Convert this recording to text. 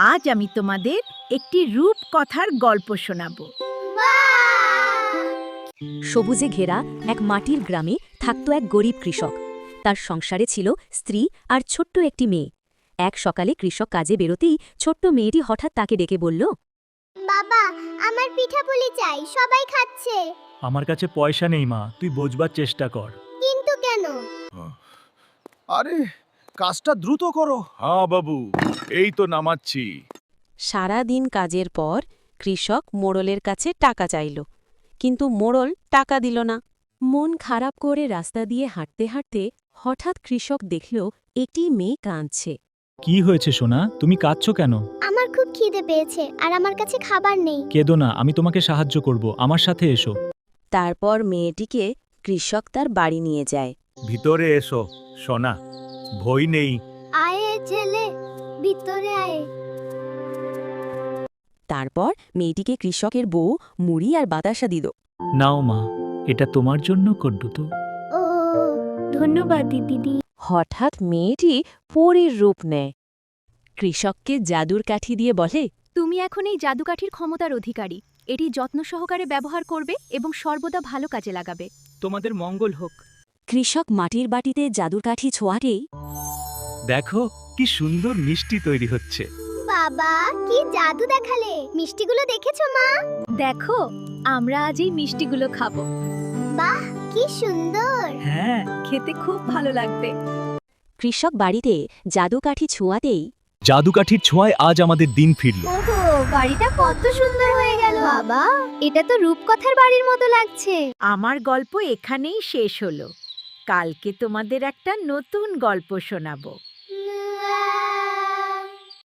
আজ আমি তোমাদের একটি রূপকথার গল্প শোনাবো। সবুজে ঘেরা এক মাটির গ্রামে থাকত এক গরিব কৃষক। তার সংসারে ছিল স্ত্রী আর ছোট্ট একটি মেয়ে। এক সকালে কৃষক কাজে বেরোতেই ছোট্ট মেয়েটি হঠাৎ তাকে ডেকে বলল, বাবা, আমার পিঠাপুলি চাই, সবাই খাচ্ছে। আমার কাছে পয়সা নেই মা, তুই বোঝবার চেষ্টা কর। কিন্তু কেন? আরে কাজটা দ্রুত করো। হ্যাঁ বাবু, এই তো নামাচ্ছি। সারা দিন কাজের পর কৃষক মোড়লের কাছে টাকা চাইল, কিন্তু মোড়ল টাকা দিল না। মন খারাপ করে রাস্তা দিয়ে হাঁটতে হাঁটতে হঠাৎ কৃষক দেখল একটি মেয়ে কাঁদছে। কি হয়েছে সোনা, তুমি কাঁদছো কেন? আমার খুব খিদে পেয়েছে আর আমার কাছে খাবার নেই। কেঁদো না, আমি তোমাকে সাহায্য করব, আমার সাথে এসো। তারপর মেয়েটিকে কৃষক তার বাড়ি নিয়ে যায়। ভিতরে এসো সোনা, ভয় নেই। আয়ে ছেলে, ভিতরে আয়ে। তারপর মেয়েটিকে কৃষকের বউ মুড়ি আর বাতাসা দিল। নাও মা, এটা তোমার জন্য করডু তো। ও, ধন্যবাদ দিদি। হঠাৎ মেয়েটি পরীর রূপ নেয়। কৃষককে জাদুর কাঠি দিয়ে বলে, তুমি এখন এই জাদুকাঠির ক্ষমতার অধিকারী। এটি যত্ন সহকারে ব্যবহার করবে এবং সর্বদা ভালো কাজে লাগাবে। তোমাদের মঙ্গল হোক। কৃষক মাটির বাটিতে জাদুর কাঠি ছোঁয়াতেই দেখো কি সুন্দর মিষ্টি তৈরি হচ্ছে। বাবা, কি জাদু দেখালে! মিষ্টিগুলো দেখেছো মা? দেখো, আমরা আজ এই মিষ্টিগুলো খাবো। বাহ, কি সুন্দর! হ্যাঁ, খেতে খুব ভালো লাগবে। কৃষক বাড়িতে জাদু কাঠি ছোঁয়াতেই জাদুকাঠির ছোঁয়ায় আজ আমাদের দিন ফিরল। ওহো, বাড়িটা কত সুন্দর হয়ে গেল! বাবা, এটা তো রূপকথার বাড়ির মতো লাগছে। আমার গল্প এখানেই শেষ হলো। কালকে তোমাদের একটা নতুন গল্প শোনাবো।